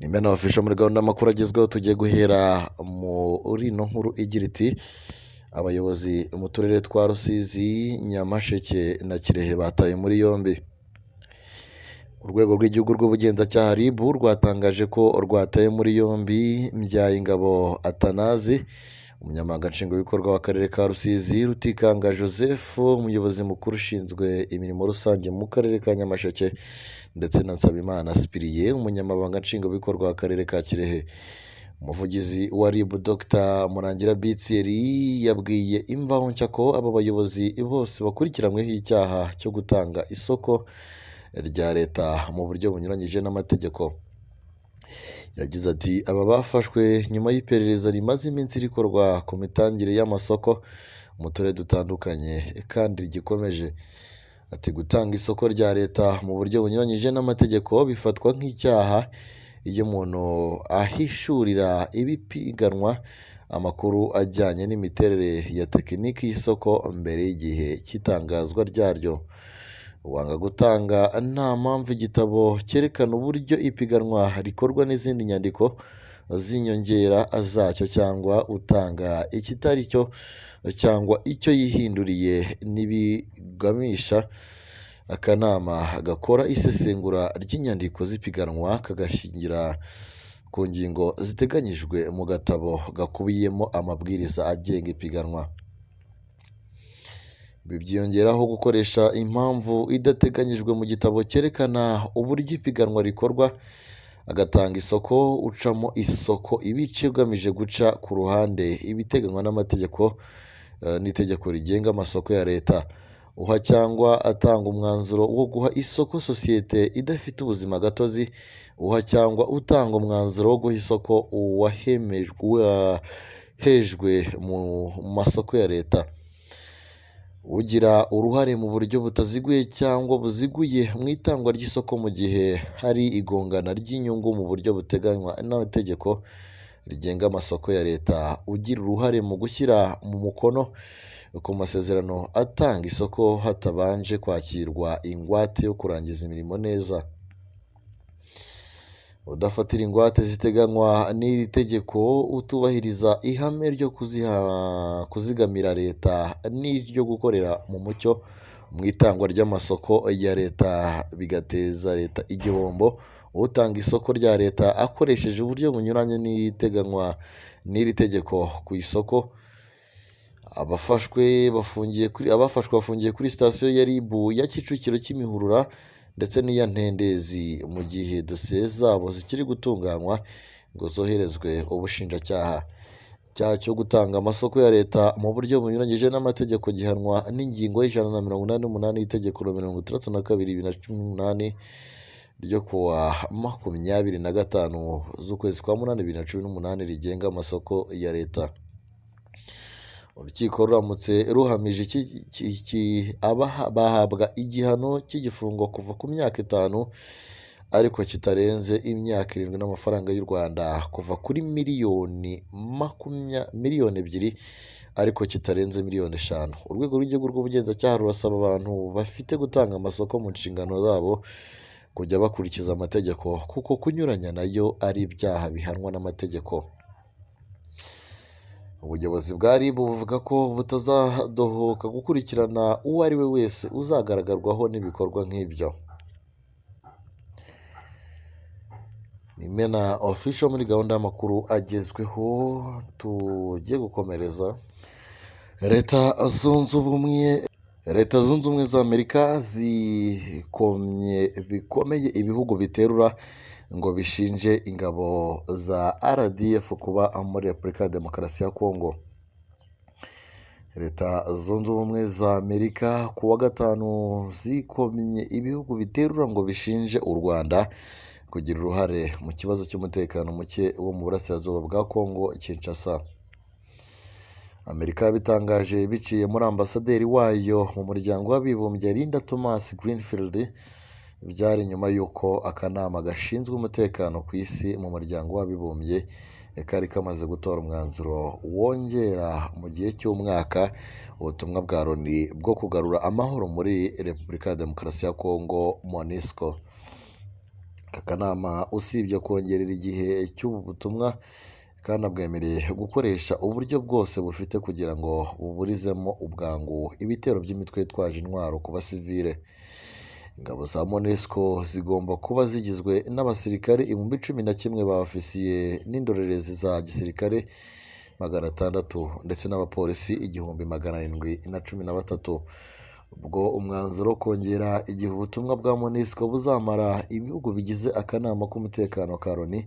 Nimena official muri gahunda y'amakuru agezweho tugiye guhera muri ino nkuru igira iti abayobozi mu turere twa Rusizi, Nyamasheke na Kirehe bataye muri yombi. Urwego rw'igihugu rw'ubugenzacyaha RIB rwatangaje ko rwataye muri yombi Mbyayingabo Atanazi, umunyamabanga nshingwabikorwa w'akarere ka Rusizi, Rutikanga Joseph, umuyobozi mukuru ushinzwe imirimo rusange mu karere ka Nyamasheke, ndetse na Nsabimana Cyprien, umunyamabanga nshingwabikorwa w'akarere ka Kirehe. Umuvugizi wa RIB Dr Murangira Bitseri yabwiye Imvaho Nshya ko aba bayobozi bose bakurikiranyweho icyaha cyo gutanga isoko rya leta mu buryo bunyuranyije n'amategeko. Yagize ati aba bafashwe nyuma y'iperereza rimaze iminsi rikorwa ku mitangire y'amasoko mu turere dutandukanye kandi rigikomeje. Ati gutanga isoko rya leta mu buryo bunyuranyije n'amategeko bifatwa nk'icyaha iyo umuntu ahishurira ibipiganwa amakuru ajyanye n'imiterere ya tekiniki y'isoko mbere y'igihe cy'itangazwa ryaryo. Wanga gutanga nta mpamvu igitabo cyerekana uburyo ipiganwa rikorwa n'izindi nyandiko z'inyongera zacyo, cyangwa utanga ikitari cyo cyangwa icyo yihinduriye n'ibiganisha akanama gakora isesengura ry'inyandiko z'ipiganwa kagashingira ku ngingo ziteganyijwe mu gatabo gakubiyemo amabwiriza agenga ipiganwa. Ibi byiyongeraho gukoresha impamvu idateganyijwe mu gitabo cyerekana uburyo ipiganwa rikorwa, agatanga isoko, ucamo isoko ibice ugamije guca ku ruhande ibiteganywa n'amategeko n'itegeko rigenga amasoko ya leta, uha cyangwa atanga umwanzuro wo guha isoko sosiyete idafite ubuzima gatozi, uha cyangwa utanga umwanzuro wo guha isoko uwahejwe mu masoko ya leta, ugira uruhare mu buryo butaziguye cyangwa buziguye mu itangwa ry'isoko mu gihe hari igongana ry'inyungu mu buryo buteganywa n'amategeko rigenga amasoko ya leta, ugira uruhare mu gushyira mu mukono ku masezerano atanga isoko hatabanje kwakirwa ingwate yo kurangiza imirimo neza, udafatira ingwate ziteganywa n'iri tegeko, utubahiriza ihame ryo kuzigamira leta n'iryo gukorera mu mucyo mu itangwa ry'amasoko ya leta bigateza leta igihombo, utanga isoko rya leta akoresheje uburyo bunyuranye n'iteganywa n'iri tegeko ku isoko. Abafashwe bafungiye kuri sitasiyo ya RIB ya Kicukiro Kimihurura ndetse n'iya Ntendezi mu gihe dosiye zabo zikiri gutunganywa ngo zoherezwe ubushinjacyaha. Icyaha cyo gutanga amasoko ya leta mu buryo bunyuranyije n'amategeko gihanwa n'ingingo y'188 y'itegeko nomero 32/2018 ryo kuwa 25 z'ukwezi kwa 8 2018 rigenga amasoko ya leta. Urukiko ruramutse ruhamije bahabwa igihano cy'igifungo kuva ku myaka 5 ariko kitarenze imyaka 7 n'amafaranga y'u Rwanda kuva kuri miliyoni 2 ariko kitarenze miliyoni 5. Urwego rw'igihugu rw'ubugenzacyaha rurasaba abantu bafite gutanga amasoko mu nshingano zabo kujya bakurikiza amategeko kuko kunyuranya nayo ari ibyaha bihanwa n'amategeko. Ubuyobozi bwa RIB buvuga ko butazadohoka gukurikirana uwo ari we wese uzagaragarwaho n'ibikorwa nk'ibyo. Nimena official muri gahunda y'amakuru agezweho tugiye gukomereza. Leta zunze ubumwe za Amerika zikomye bikomeye ibihugu biterura ngo bishinje ingabo za RDF kuba muri Repubulika ya Demokarasi ya Kongo. Leta zunze ubumwe za Amerika ku wa gatanu zikomye ibihugu biterura ngo bishinje u Rwanda kugira uruhare mu kibazo cy'umutekano muke wo mu burasirazuba bwa Kongo Kinshasa. Amerika yabitangaje biciye muri ambasaderi wayo mu muryango w'abibumbye Linda Thomas Greenfield, byari nyuma y'uko akanama gashinzwe umutekano ku isi mu muryango w'abibumbye kari kamaze gutora umwanzuro wongera mu gihe cy'umwaka ubutumwa bwa Loni bwo kugarura amahoro muri Repubulika ya Demokarasi ya Kongo MONUSCO. aka kanama usibye kongerera igihe cy'ubu butumwa kanabwemereye gukoresha uburyo bwose bufite kugira ngo buburizemo ubwangu ibitero by'imitwe yitwaje intwaro ku basivile. Ingabo za MONUSCO zigomba kuba zigizwe n'abasirikare 11,000 ba ofisiye n'indorerezi za gisirikare 600 ndetse n'abapolisi 713. Ubwo umwanzuro wo kongera igihe ubutumwa bwa MONUSCO buzamara ibihugu bigize akanama k'umutekano ka Loni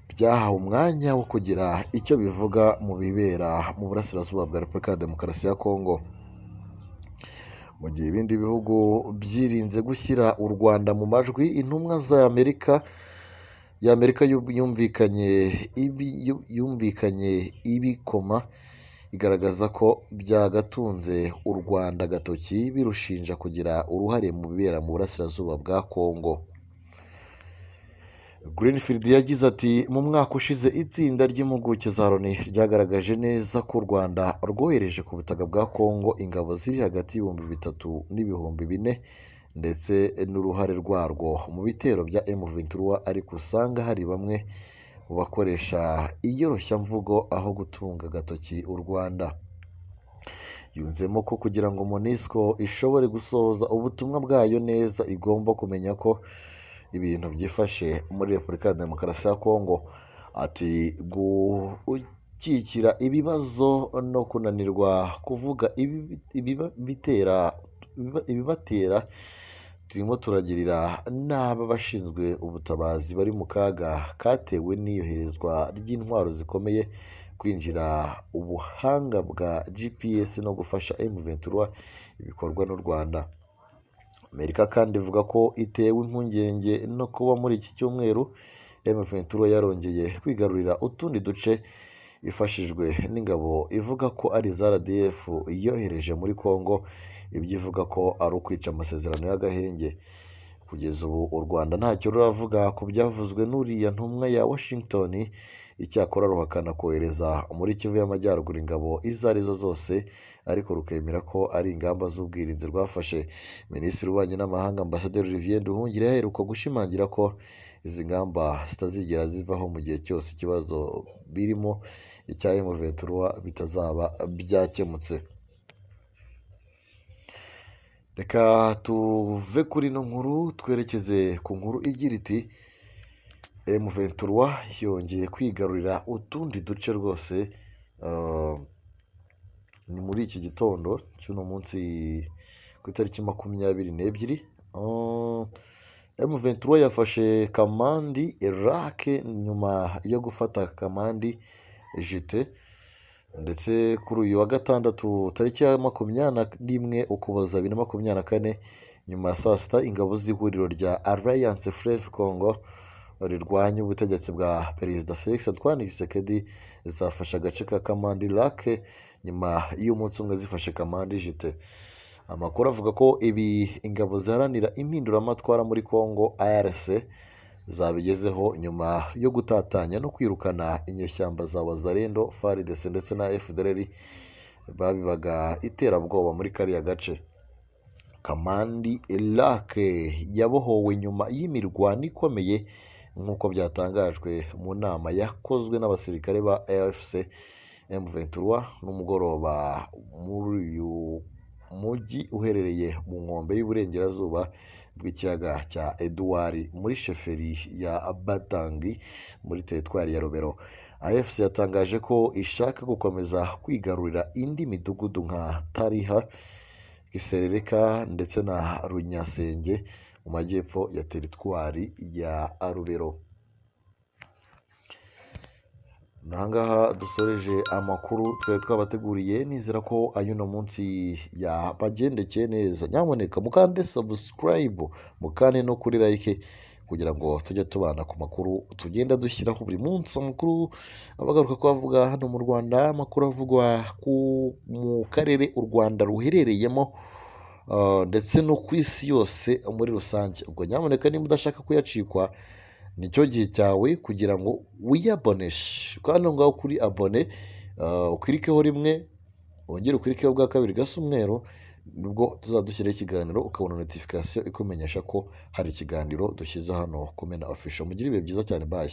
byahawe umwanya wo kugira icyo bivuga mu bibera mu burasirazuba bwa Repubulika ya Demokarasi ya Kongo. Mu gihe ibindi bihugu byirinze gushyira u Rwanda mu majwi, intumwa y'Amerika yumvikanye ibikoma igaragaza ko byagatunze u Rwanda agatoki birushinja kugira uruhare mu bibera mu burasirazuba bwa Kongo. Greenfield yagize ati mu mwaka ushize itsinda ry'impuguke za Loni ryagaragaje neza ko u Rwanda rwohereje ku butaka bwa Kongo ingabo ziri hagati y'ibihumbi 3 n'ibihumbi 4 ndetse n'uruhare rwarwo mu bitero bya M23, ariko usanga hari bamwe mu bakoresha iyoroshyamvugo aho gutunga agatoki u Rwanda. Yunzemo ko kugira ngo MONUSCO ishobore gusohoza ubutumwa bwayo neza igomba kumenya ko ibintu byifashe muri Repubulika ya Demokarasi ya Kongo. Ati gukikira ibibazo no kunanirwa kuvuga ibibatera turimo turagirira nabi abashinzwe ubutabazi bari mu kaga katewe n'iyoherezwa ry'intwaro zikomeye, kwinjira ubuhanga bwa GPS no gufasha M23 ibikorwa n'u Rwanda. Amerika kandi ivuga ko itewe impungenge no kuba muri iki cyumweru M23 yarongeye kwigarurira utundi duce ifashijwe n'ingabo ivuga ko ari za RDF yohereje muri Kongo, ibyo ivuga ko ari ukwica amasezerano y'agahenge. Kugeza ubu u Rwanda ntacyo ruravuga ku byavuzwe n'uriya ntumwa ya Washington, icyakora ruhakana kohereza muri Kivu y'Amajyaruguru ingabo izo arizo zose, ariko rukemera ko ari ingamba z'ubwirinzi rwafashe. Minisitiri w'Ububanyi n'Amahanga Ambasaderi Olivier Nduhungirehe aheruka gushimangira ko izi ngamba zitazigera zivaho mu gihe cyose ikibazo birimo icya M23 bitazaba byakemutse. Reka tuve kuri ino nkuru twerekeze ku nkuru igira iti M23 yongeye kwigarurira utundi duce rwose. Ni muri iki gitondo cy'uno munsi ku itariki 22. M23 yafashe Kamandi Irake nyuma yo gufata Kamandi Jite, ndetse kuri uyu wa gatandatu tariki ya 21 Ukuboza 2024 nyuma ya saa sita ingabo z'ihuriro rya Alliance Fleuve Congo rirwanya ubutegetsi bwa Perezida Felix Antoine Tshisekedi zafashe agace ka Kamandi Irake nyuma y'umunsi umwe zifashe Kamandi Jite. Amakuru avuga ko ibi ingabo ziharanira impinduramatwara muri Kongo ARC zabigezeho nyuma yo gutatanya no kwirukana inyeshyamba za Wazalendo, FARDC ndetse na FDLR babibaga iterabwoba muri kariya gace. Kamandi Irake yabohowe nyuma y'imirwano ikomeye nk'uko byatangajwe mu nama yakozwe n'abasirikare ba AFC M23 n'umugoroba muri uyu mujyi uherereye mu nkombe y'uburengerazuba bw'ikiyaga cya Edouard muri sheferi ya Batangi muri teritwari ya Lubero. AFC yatangaje ko ishaka gukomeza kwigarurira indi midugudu nka Tariha, Giserereka ndetse na Runyasenge mu majyepfo ya teritwari ya Lubero. Nangaha dusoreje amakuru twari twabateguriye, nizera ko ayuno munsi yabagendekeye neza. Nyamuneka mukande subscribe, mukande no kuri like kugira ngo tujye tubana ku makuru tugenda dushyiraho buri munsi. Amakuru abagaruka kuvuga hano mu Rwanda, amakuru avugwa mu karere u Rwanda ruherereyemo ndetse no ku isi yose muri rusange. Ubwo nyamuneka niba udashaka kuyacikwa, nicyo gihe cyawe kugira ngo wiyaboneshe. Kandi ngaho kuri abone ukirikeho rimwe, wongere ukirikeho bwa kabiri gasa umweru, nibwo tuzadushyiraho ikiganiro ukabona notification ikumenyesha ko hari ikiganiro dushyize hano Kumena Official. Mugire ibihe byiza cyane, bye.